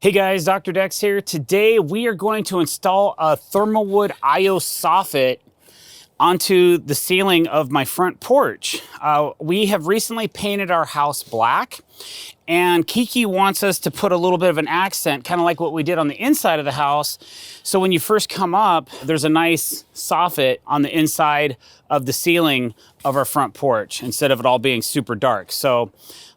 Hey guys, Dr. Dex here. Today we are going to install a Thermowood IO soffit onto the ceiling of my front porch. We have recently painted our house black, and Kiki wants us to put a little bit of an accent, kind of like what we did on the inside of the house. So when you first come up, there's a nice soffit on the inside of the ceiling of our front porch instead of it all being super dark. So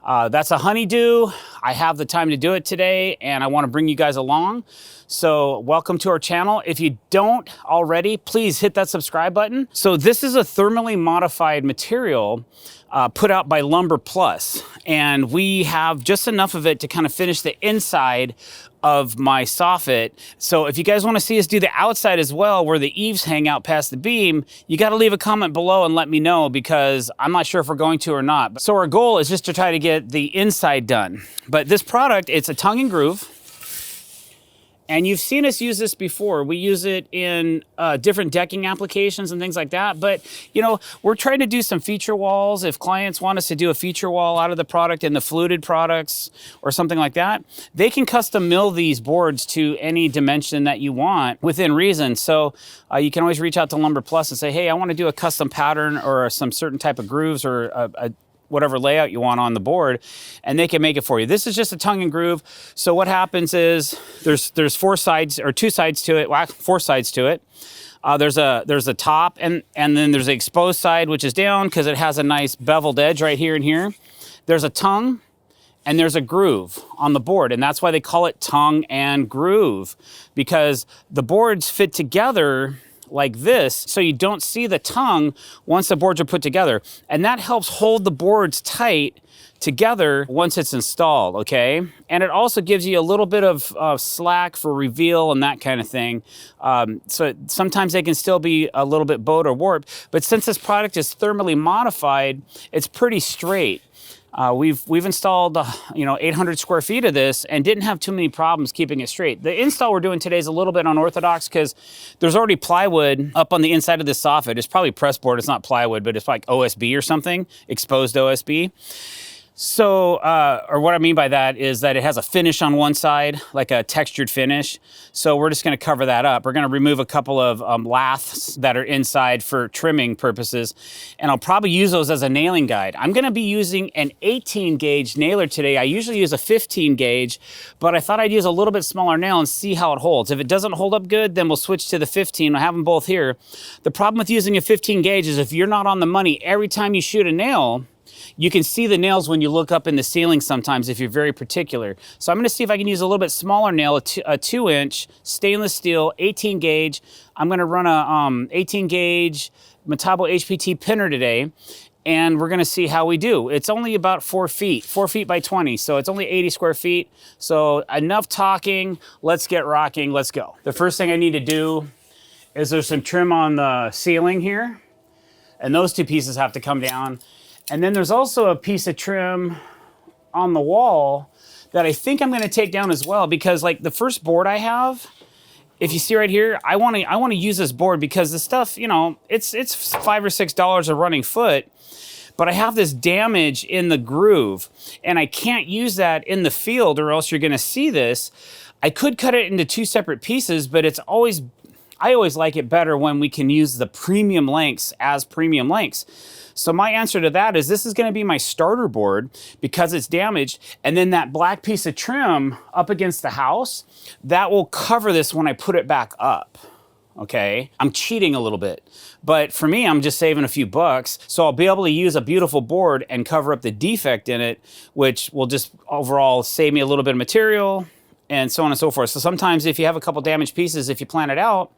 that's a honeydew. I have the time to do it today, and I want to bring you guys along. So welcome to our channel. If you don't already, please hit that subscribe button. So this is a thermally modified material put out by Lumber Plus, and we have just enough of it to kind of finish the inside of my soffit. So if you guys want to see us do the outside as well, where the eaves hang out past the beam, you got to leave a comment below and let me know, because I'm not sure if we're going to or not. So our goal is just to try to get the inside done. But this product, it's a tongue and groove. And you've seen us use this before. We use it in different decking applications and things like that. But, you know, we're trying to do some feature walls. If clients want us to do a feature wall out of the product in the fluted products or something like that, they can custom mill these boards to any dimension that you want within reason. So you can always reach out to Lumber Plus and say, hey, I want to do a custom pattern or some certain type of grooves or whatever layout you want on the board, and they can make it for you. This is just a tongue and groove. So what happens is there's four sides, or two sides to it, well, four sides to it. There's a top, and then there's the exposed side, which is down because it has a nice beveled edge right here and here. There's a tongue, and there's a groove on the board, and that's why they call it tongue and groove, because the boards fit together like this, so you don't see the tongue once the boards are put together. And that helps hold the boards tight together once it's installed, okay? And it also gives you a little bit of slack for reveal and that kind of thing. So sometimes they can still be a little bit bowed or warped, but since this product is thermally modified, it's pretty straight. We've installed 800 square feet of this and didn't have too many problems keeping it straight. The install we're doing today is a little bit unorthodox because there's already plywood up on the inside of this soffit. It's probably pressboard, it's not plywood, but it's like OSB or something, exposed OSB. So, or what I mean by that is that it has a finish on one side, like a textured finish. So we're just gonna cover that up. We're gonna remove a couple of laths that are inside for trimming purposes, and I'll probably use those as a nailing guide. I'm gonna be using an 18 gauge nailer today. I usually use a 15 gauge, but I thought I'd use a little bit smaller nail and see how it holds. If it doesn't hold up good, then we'll switch to the 15. I have them both here. The problem with using a 15 gauge is if you're not on the money, every time you shoot a nail, you can see the nails when you look up in the ceiling sometimes if you're very particular. So I'm gonna see if I can use a little bit smaller nail, a 2-inch stainless steel, 18 gauge. I'm gonna run a 18 gauge Metabo HPT pinner today, and we're gonna see how we do. It's only about 4 feet by 20, so it's only 80 square feet. So enough talking, let's get rocking, let's go. The first thing I need to do is there's some trim on the ceiling here, and those two pieces have to come down. And then there's also a piece of trim on the wall that I think I'm gonna take down as well, because like the first board I have, if you see right here, I wanna use this board because the stuff, you know, it's $5 or $6 a running foot, but I have this damage in the groove and I can't use that in the field or else you're gonna see this. I could cut it into two separate pieces, but I always like it better when we can use the premium lengths as premium lengths. So my answer to that is this is gonna be my starter board because it's damaged, and then that black piece of trim up against the house, that will cover this when I put it back up, okay? I'm cheating a little bit, but for me, I'm just saving a few bucks, so I'll be able to use a beautiful board and cover up the defect in it, which will just overall save me a little bit of material, and so on and so forth. So sometimes if you have a couple damaged pieces, if you plan it out,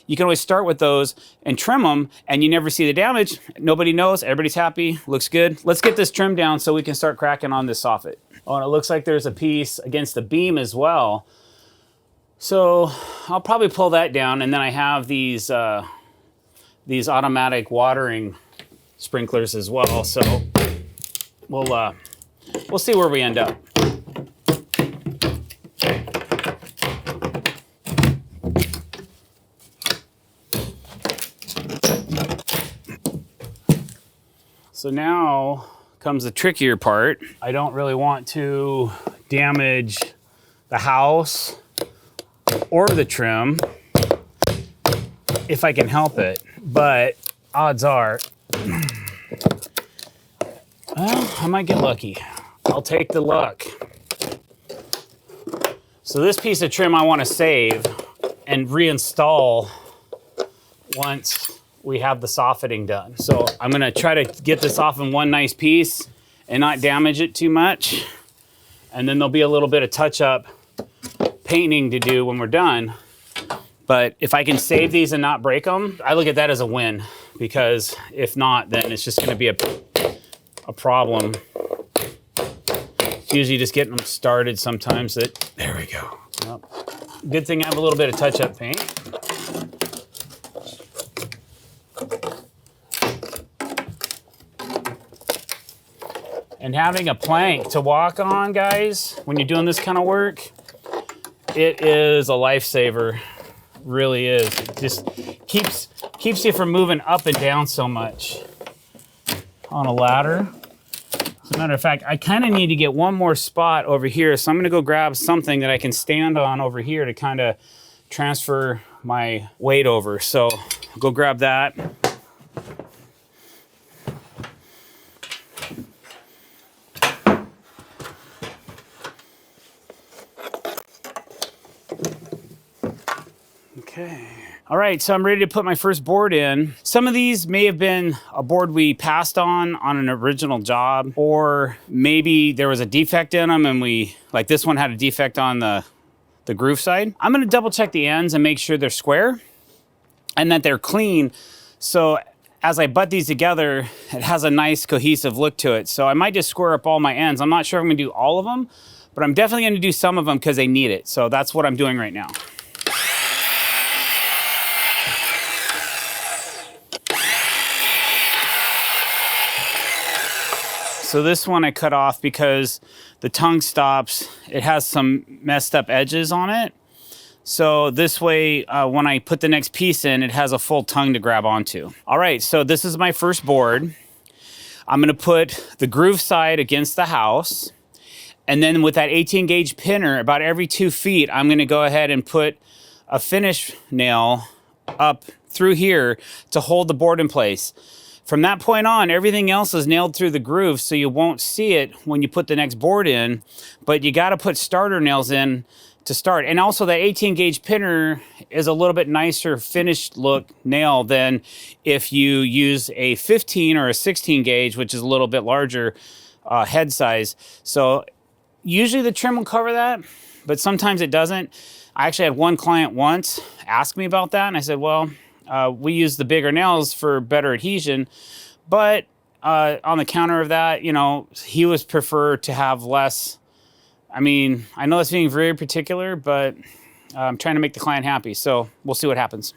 you can always start with those and trim them, and you never see the damage. Nobody knows, everybody's happy, looks good. Let's get this trimmed down so we can start cracking on this soffit. Oh, and it looks like there's a piece against the beam as well. So I'll probably pull that down, and then I have these automatic watering sprinklers as well. So we'll see where we end up. So now comes the trickier part. I don't really want to damage the house or the trim if I can help it. But odds are, well, I might get lucky. I'll take the luck. So this piece of trim I want to save and reinstall once we have the soffitting done. So I'm gonna try to get this off in one nice piece and not damage it too much. And then there'll be a little bit of touch-up painting to do when we're done. But if I can save these and not break them, I look at that as a win, because if not, then it's just gonna be a problem. It's usually just getting them started sometimes that, there we go. Well, good thing I have a little bit of touch-up paint. And having a plank to walk on, guys, when you're doing this kind of work, it is a lifesaver. Really is. It just keeps you from moving up and down so much on a ladder. As a matter of fact, I kind of need to get one more spot over here, so I'm going to go grab something that I can stand on over here to kind of transfer my weight over. So I'll go grab that. Okay. All right, so I'm ready to put my first board in. Some of these may have been a board we passed on an original job, or maybe there was a defect in them and like this one had a defect on the groove side. I'm gonna double check the ends and make sure they're square and that they're clean. So as I butt these together, it has a nice cohesive look to it. So I might just square up all my ends. I'm not sure if I'm gonna do all of them, but I'm definitely gonna do some of them because they need it. So that's what I'm doing right now. So this one I cut off because the tongue stops, it has some messed up edges on it. So this way, when I put the next piece in, it has a full tongue to grab onto. All right, so this is my first board. I'm gonna put the groove side against the house. And then with that 18 gauge pinner, about every 2 feet, I'm gonna go ahead and put a finish nail up through here to hold the board in place. From that point on, everything else is nailed through the groove, so you won't see it when you put the next board in, but you gotta put starter nails in to start. And also that 18 gauge pinner is a little bit nicer finished look nail than if you use a 15 or a 16 gauge, which is a little bit larger head size. So usually the trim will cover that, but sometimes it doesn't. I actually had one client once ask me about that, and I said, well, we use the bigger nails for better adhesion, but on the counter of that, you know, he was preferred to have less. I mean, I know that's being very particular, but I'm trying to make the client happy, so we'll see what happens.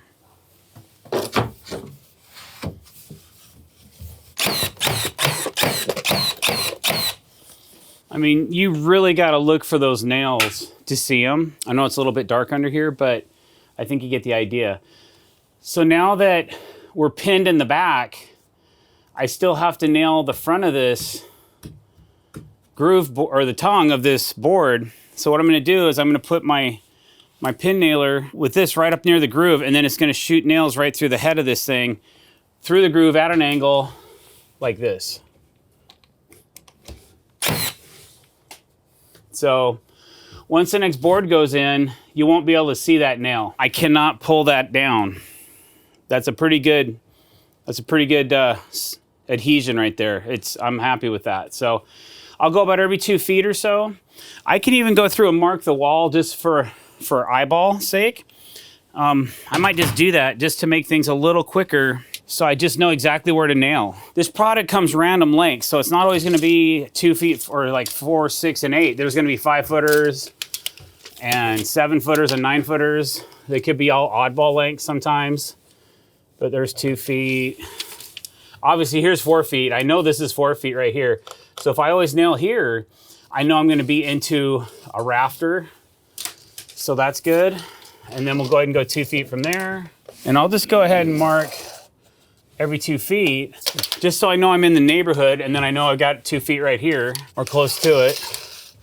I mean, you really got to look for those nails to see them. I know it's a little bit dark under here, but I think you get the idea. So now that we're pinned in the back, I still have to nail the front of this groove, or the tongue of this board. So what I'm gonna do is I'm gonna put my pin nailer with this right up near the groove, and then it's gonna shoot nails right through the head of this thing, through the groove at an angle, like this. So once the next board goes in, you won't be able to see that nail. I cannot pull that down. That's a pretty good adhesion right there. I'm happy with that. So I'll go about every 2 feet or so. I can even go through and mark the wall just for eyeball sake. I might just do that just to make things a little quicker, so I just know exactly where to nail. This product comes random lengths, so it's not always gonna be 2 feet or like 4, 6, and 8. There's gonna be 5 footers and 7 footers and 9 footers. They could be all oddball lengths sometimes. But there's 2 feet. Obviously, here's 4 feet. I know this is 4 feet right here. So if I always nail here, I know I'm gonna be into a rafter. So that's good. And then we'll go ahead and go 2 feet from there. And I'll just go ahead and mark every 2 feet, just so I know I'm in the neighborhood, and then I know I've got 2 feet right here, or close to it.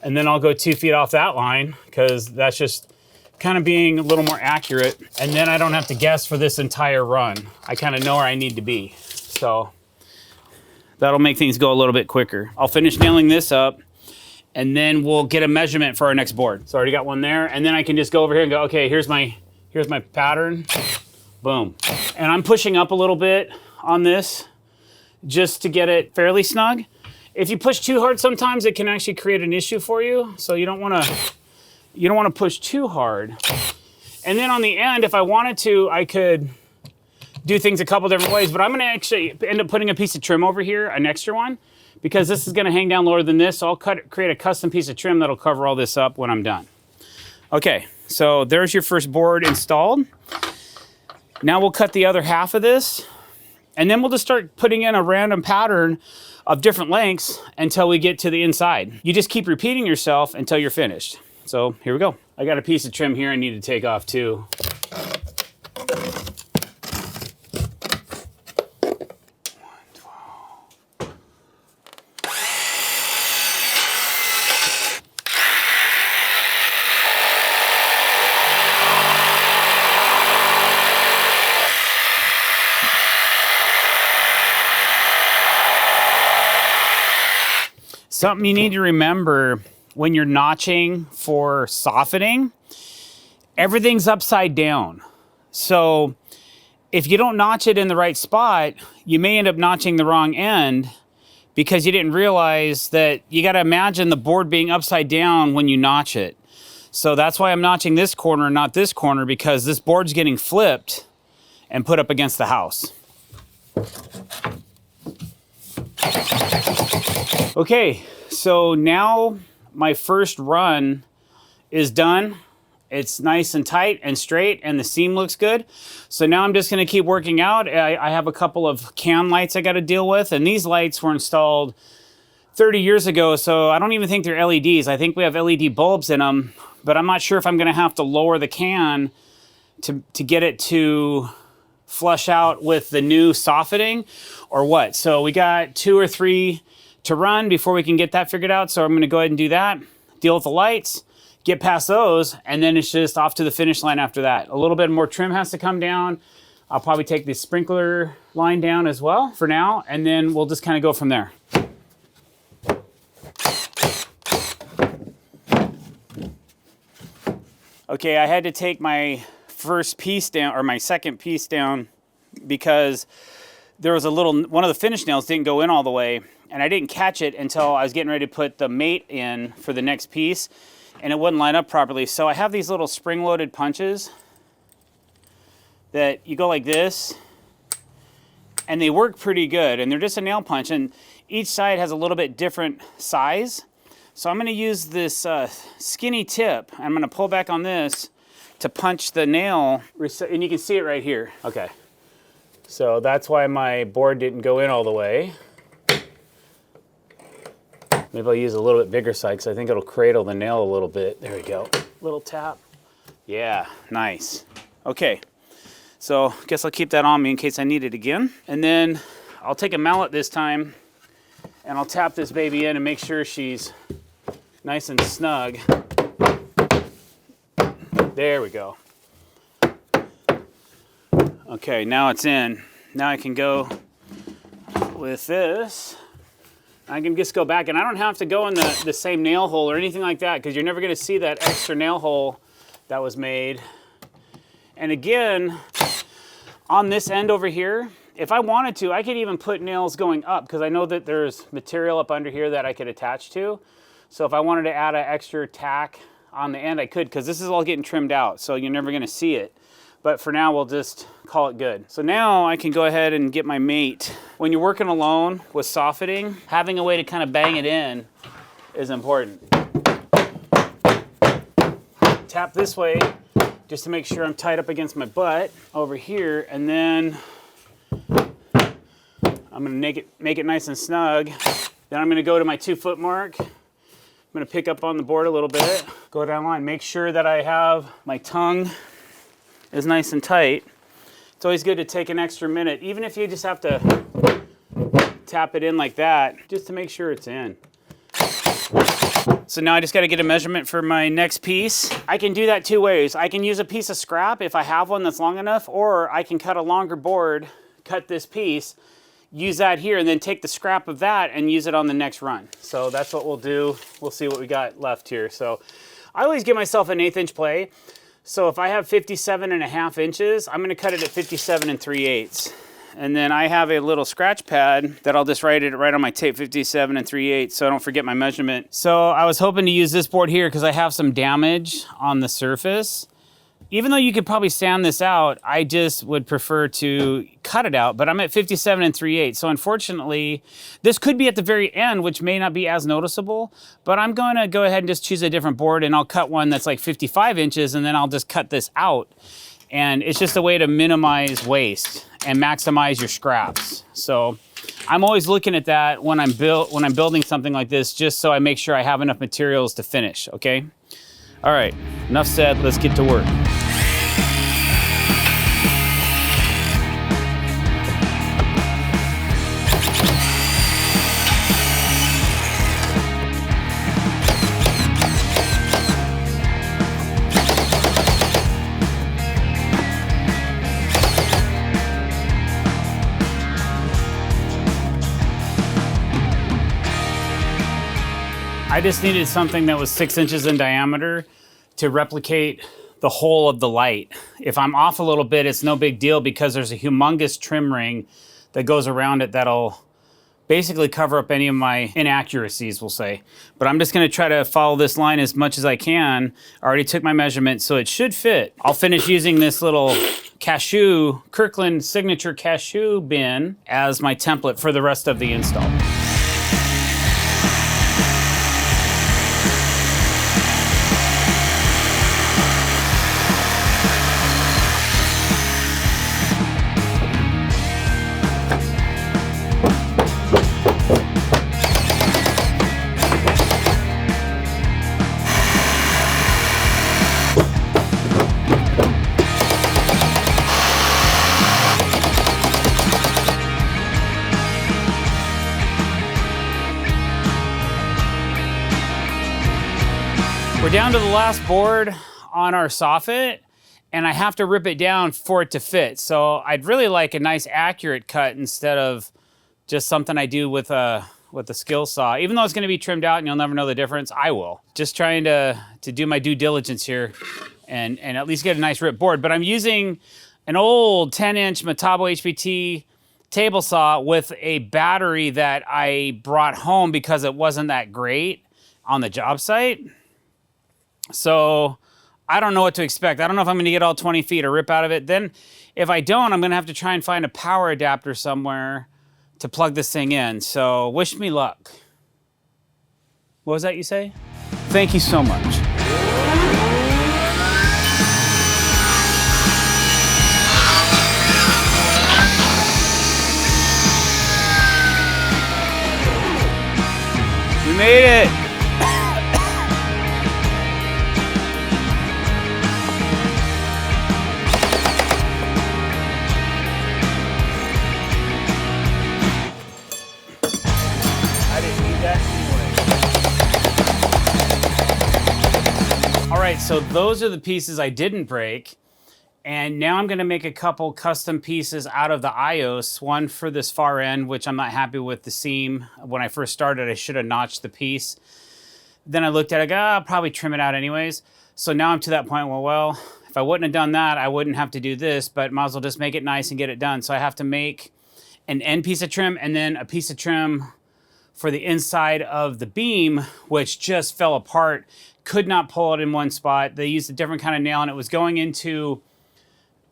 And then I'll go 2 feet off that line because that's just kind of being a little more accurate. And then I don't have to guess for this entire run. I kind of know where I need to be. So that'll make things go a little bit quicker. I'll finish nailing this up and then we'll get a measurement for our next board. So I already got one there. And then I can just go over here and go, okay, here's my pattern. Boom. And I'm pushing up a little bit on this just to get it fairly snug. If you push too hard, sometimes it can actually create an issue for you. So you don't want to push too hard. And then on the end, if I wanted to, I could do things a couple different ways, but I'm going to actually end up putting a piece of trim over here, an extra one, because this is going to hang down lower than this. So I'll create a custom piece of trim that'll cover all this up when I'm done. Okay, so there's your first board installed. Now we'll cut the other half of this, and then we'll just start putting in a random pattern of different lengths until we get to the inside. You just keep repeating yourself until you're finished. So here we go. I got a piece of trim here I need to take off too. Something you need to remember when you're notching for softening, everything's upside down. So if you don't notch it in the right spot, you may end up notching the wrong end because you didn't realize that you got to imagine the board being upside down when you notch it. So that's why I'm notching this corner and not this corner, because this board's getting flipped and put up against the house. Okay, so now my first run is done. It's nice and tight and straight and the seam looks good. So now I'm just gonna keep working out. I have a couple of can lights I gotta deal with, and these lights were installed 30 years ago, so I don't even think they're LEDs. I think we have LED bulbs in them, but I'm not sure if I'm gonna have to lower the can to get it to flush out with the new softening or what. So we got 2 or 3 to run before we can get that figured out. So I'm gonna go ahead and do that, deal with the lights, get past those, and then it's just off to the finish line after that. A little bit more trim has to come down. I'll probably take the sprinkler line down as well for now, and then we'll just kind of go from there. Okay, I had to take my first piece down, or my second piece down, because there was one of the finish nails didn't go in all the way, and I didn't catch it until I was getting ready to put the mate in for the next piece, and it wouldn't line up properly. So I have these little spring-loaded punches that you go like this, and they work pretty good, and they're just a nail punch, and each side has a little bit different size. So I'm gonna use this skinny tip. I'm gonna pull back on this to punch the nail, and you can see it right here. Okay, so that's why my board didn't go in all the way. Maybe I'll use a little bit bigger side because I think it'll cradle the nail a little bit. There we go, little tap. Yeah, nice. Okay, so I guess I'll keep that on me in case I need it again. And then I'll take a mallet this time and I'll tap this baby in and make sure she's nice and snug. There we go. Okay, now it's in. Now I can go with this. I can just go back, and I don't have to go in the same nail hole or anything like that, because you're never going to see that extra nail hole that was made. And again, on this end over here, if I wanted to, I could even put nails going up, because I know that there's material up under here that I could attach to. So if I wanted to add an extra tack on the end, I could, because this is all getting trimmed out, so you're never going to see it. But for now, we'll just call it good. So now I can go ahead and get my mate. When you're working alone with softening, having a way to kind of bang it in is important. Tap this way just to make sure I'm tied up against my butt over here, and then I'm gonna make it nice and snug. Then I'm gonna go to my 2-foot mark. I'm gonna pick up on the board a little bit, go down line, make sure that I have my tongue is nice and tight. It's always good to take an extra minute, even if you just have to tap it in like that, just to make sure it's in. So now I just got to get a measurement for my next piece. I can do that two ways. I can use a piece of scrap if I have one that's long enough, or I can cut a longer board, cut this piece, use that here, and then take the scrap of that and use it on the next run. So that's what we'll do. We'll see what we got left here. So I always give myself an 1/8 inch play. So if I have 57.5 inches, I'm gonna cut it at 57 3/8. And then I have a little scratch pad that I'll just write it right on my tape, 57 3/8, so I don't forget my measurement. So I was hoping to use this board here because I have some damage on the surface. Even though you could probably sand this out, I just would prefer to cut it out, but I'm at 57 3/8. So unfortunately, this could be at the very end, which may not be as noticeable, but I'm gonna go ahead and just choose a different board, and I'll cut one that's like 55 inches, and then I'll just cut this out. And it's just a way to minimize waste and maximize your scraps. So I'm always looking at that when I'm building something like this, just so I make sure I have enough materials to finish, okay? All right, enough said, let's get to work. I just needed something that was 6 inches in diameter to replicate the whole of the light. If I'm off a little bit, it's no big deal because there's a humongous trim ring that goes around it that'll basically cover up any of my inaccuracies, we'll say. But I'm just gonna try to follow this line as much as I can. I already took my measurement, so it should fit. I'll finish using this little Kirkland signature cashew bin as my template for the rest of the install. We're down to the last board on our soffit, and I have to rip it down for it to fit. So I'd really like a nice accurate cut instead of just something I do with a skill saw. Even though it's gonna be trimmed out and you'll never know the difference, I will. Just trying to do my due diligence here and at least get a nice rip board. But I'm using an old 10-inch Metabo HPT table saw with a battery that I brought home because it wasn't that great on the job site. So I don't know what to expect. I don't know if I'm gonna get all 20 feet or rip out of it. Then if I don't, I'm gonna have to try and find a power adapter somewhere to plug this thing in. So wish me luck. What was that you say? Thank you so much. We made it. All right, so those are the pieces I didn't break. And now I'm gonna make a couple custom pieces out of the iOS, one for this far end, which I'm not happy with the seam. When I first started, I should have notched the piece. Then I looked at it, I'll probably trim it out anyways. So now I'm to that point, well, if I wouldn't have done that, I wouldn't have to do this, but might as well just make it nice and get it done. So I have to make an end piece of trim and then a piece of trim for the inside of the beam, which just fell apart. Could not pull it in one spot. They used a different kind of nail and it was going into,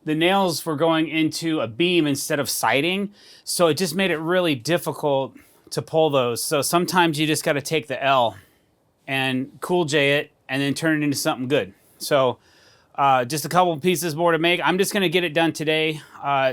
the nails were going into a beam instead of siding. So it just made it really difficult to pull those. So sometimes you just gotta take the L and cool J it and then turn it into something good. So just a couple of pieces more to make. I'm just gonna get it done today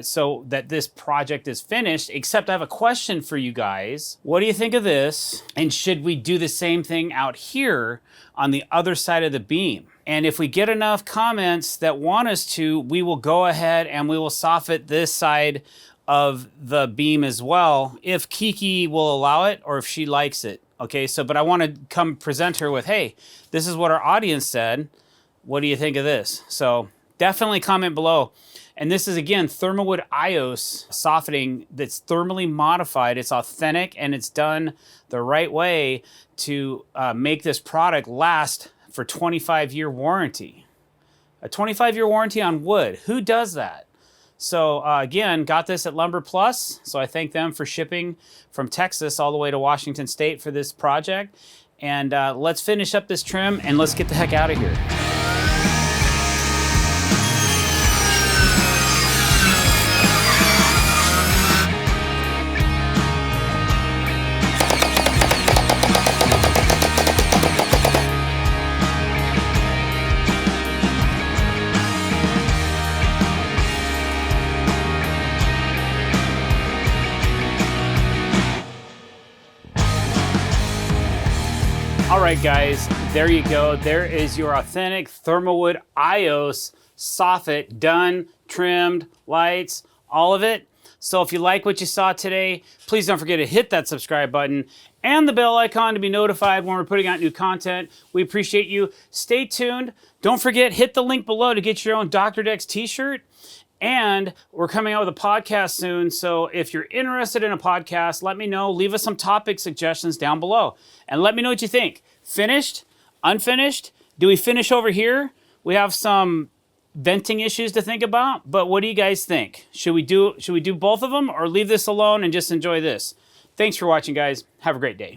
so that this project is finished, except I have a question for you guys. What do you think of this? And should we do the same thing out here on the other side of the beam? And if we get enough comments that want us to, we will go ahead and we will soffit this side of the beam as well, if Kiki will allow it or if she likes it. Okay, so, but I want to come present her with, hey, this is what our audience said. What do you think of this? So definitely comment below. And this is, again, Thermowood iOS softening that's thermally modified. It's authentic, and it's done the right way to make this product last for 25-year warranty. A 25-year warranty on wood. Who does that? So again, got this at Lumber Plus. So I thank them for shipping from Texas all the way to Washington State for this project. And let's finish up this trim and let's get the heck out of here. All right, guys, there you go. There is your authentic Thermowood iOS soffit, done, trimmed, lights, all of it. So if you like what you saw today, please don't forget to hit that subscribe button and the bell icon to be notified when we're putting out new content. We appreciate you. Stay tuned. Don't forget, hit the link below to get your own Dr. Decks t-shirt. And we're coming out with a podcast soon, so if you're interested in a podcast, let me know. Leave us some topic suggestions down below. And let me know what you think. Finished? Unfinished? Do we finish over here? We have some venting issues to think about, but what do you guys think? Should we do both of them or leave this alone and just enjoy this? Thanks for watching, guys. Have a great day.